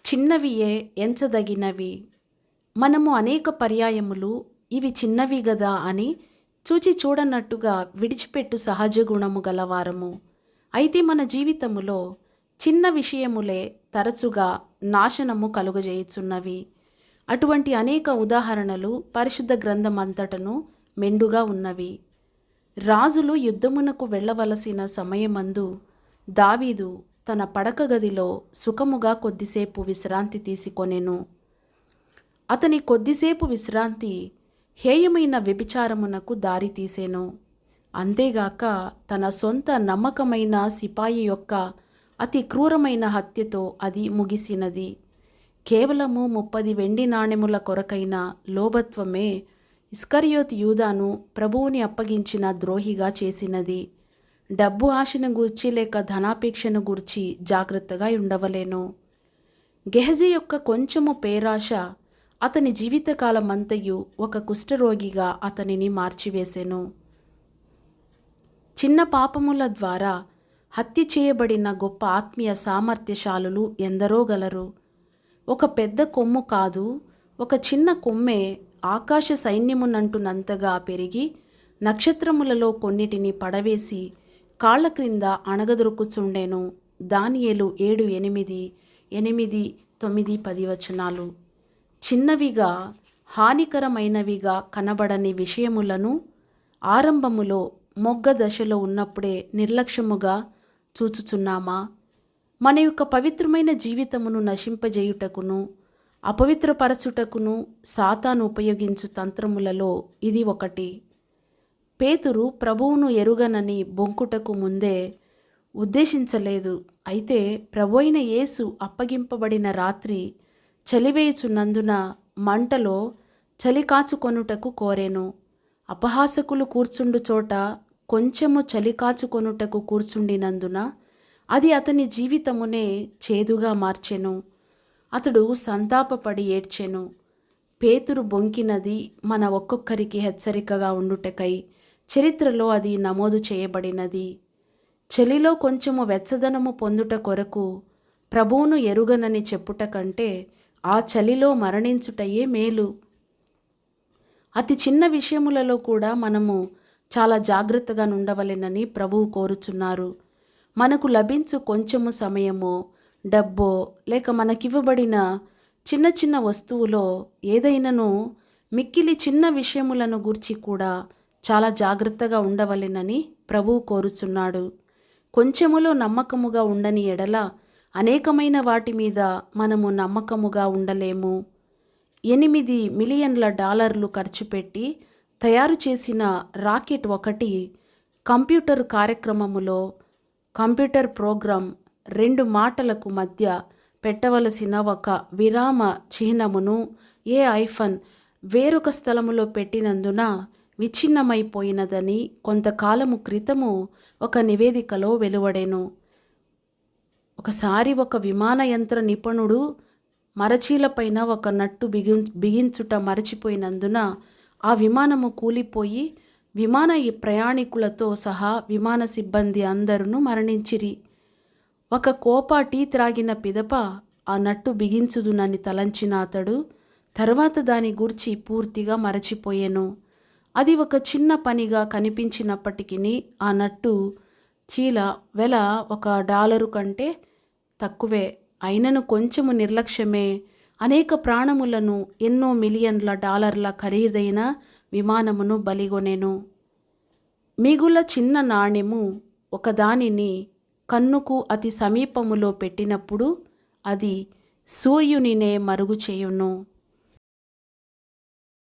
చిన్నవియే ఎంచదగినవి. మనము అనేక పర్యాయములు ఇవి చిన్నవి గదా అని చూచి చూడనట్టుగా విడిచిపెట్టు సహజ గుణము గలవారము. అయితే మన జీవితములో చిన్న విషయములే తరచుగా నాశనము కలుగజేయుచున్నవి. అటువంటి అనేక ఉదాహరణలు పరిశుద్ధ గ్రంథమంతటను మెండుగా ఉన్నవి. రాజులు యుద్ధమునకు వెళ్ళవలసిన సమయమందు దావీదు తన పడక గదిలో సుఖముగా కొద్దిసేపు విశ్రాంతి తీసుకొనెను. అతని కొద్దిసేపు విశ్రాంతి హేయమైన వ్యభిచారమునకు దారి తీసెను. అంతేగాక తన సొంత నమ్మకమైన సిపాయి యొక్క అతి క్రూరమైన హత్యతో అది ముగిసినది. కేవలము 30 వెండి నాణెముల కొరకైన లోభత్వమే ఇస్కరియోతు యూదాను ప్రభువుని అప్పగించిన ద్రోహిగా చేసినది. డబ్బు ఆశను గూర్చి లేక ధనాపేక్షను గూర్చి జాగ్రత్తగా ఉండవలేను. గెహజీ యొక్క కొంచెము పేరాశ అతని జీవితకాలమంతయు ఒక కుష్ఠరోగిగా అతనిని మార్చివేసెను. చిన్న పాపముల ద్వారా హత్య చేయబడిన గొప్ప ఆత్మీయ సామర్థ్యశాలులు ఎందరో గలరు. ఒక పెద్ద కొమ్ము కాదు, ఒక చిన్న కొమ్మే ఆకాశ సైన్యమునంటునంతగా పెరిగి నక్షత్రములలో కొన్నిటిని పడవేసి కాళ్ల క్రింద అణగదొరుకుచుండెను. దానియేలు 7:8, 8, 9, 10 వచనాలు. చిన్నవిగా హానికరమైనవిగా కనబడని విషయములను ఆరంభములో మొగ్గ దశలో ఉన్నప్పుడే నిర్లక్ష్యముగా చూచుచున్నామా? మన యొక్క పవిత్రమైన జీవితమును నశింపజేయుటకును అపవిత్రపరచుటకును సాతాను ఉపయోగించు తంత్రములలో ఇది ఒకటి. పేతురు ప్రభువును ఎరుగనని బొంకుటకు ముందే ఉద్దేశించలేదు. అయితే ప్రభువైన యేసు అప్పగింపబడిన రాత్రి చలివేయుచున్నందున మంటలో చలి కాచుకొనుటకు కోరెను. అపహాసకులు కూర్చుండు చోట కొంచెము చలి కాచుకొనుటకు కూర్చుండినందున అది అతని జీవితమునే చేదుగా మార్చెను. అతడు సంతాపపడి ఏడ్చెను. పేతురు బొంకినది మన ఒక్కొక్కరికి హెచ్చరికగా ఉండుటకై చరిత్రలో అది నమోదు చేయబడినది. చలిలో కొంచెము వెచ్చదనము పొందుట కొరకు ప్రభువును ఎరుగనని చెప్పుట కంటే ఆ చలిలో మరణించుటయే మేలు. అతి చిన్న విషయములలో కూడా మనము చాలా జాగ్రత్తగా ఉండవలెనని ప్రభువు కోరుచున్నారు. మనకు లభించు కొంచెము సమయమో డబ్బో లేక మనకివ్వబడిన చిన్న చిన్న వస్తువులో ఏదైనాను మిక్కిలి చిన్న విషయములను గూర్చి కూడా చాలా జాగ్రత్తగా ఉండవలెనని ప్రభువు కోరుచున్నాడు. కొంచెములో నమ్మకముగా ఉండని ఎడల అనేకమైన వాటి మీద మనము నమ్మకముగా ఉండలేము. $8 మిలియన్ల ఖర్చు పెట్టి తయారు చేసిన రాకెట్ ఒకటి కంప్యూటర్ కార్యక్రమములో కంప్యూటర్ ప్రోగ్రాం 2 మాటలకు మధ్య పెట్టవలసిన ఒక విరామ చిహ్నమును ఏ ఐఫోన్ వేరొక స్థలములో పెట్టినందున విచ్ఛిన్నమైపోయినదని కొంతకాలము క్రితము ఒక నివేదికలో వెలువడెను. ఒకసారి ఒక విమానయంత్ర నిపుణుడు మరచీలపైన ఒక నట్టు బిగించుట మరచిపోయినందున ఆ విమానము కూలిపోయి విమాన ప్రయాణికులతో సహా విమాన సిబ్బంది అందరూ మరణించిరి. ఒక కోప టీ త్రాగిన పిదప ఆ నట్టు బిగించుదునని తలంచిన అతడు తర్వాత దాని గూర్చి పూర్తిగా మరచిపోయెను. అది ఒక చిన్న పనిగా కనిపించినప్పటికీ ఆ నట్టు చీల వెల $1 కంటే తక్కువే. అయినను కొంచెము నిర్లక్ష్యమే అనేక ప్రాణములను ఎన్నో $మిలియన్ల ఖరీదైన విమానమును బలిగొనెను. మిగుల చిన్న నాణెము ఒకదానిని కన్నుకు అతి సమీపములో పెట్టినప్పుడు అది సూర్యునినే మరుగు చేయును.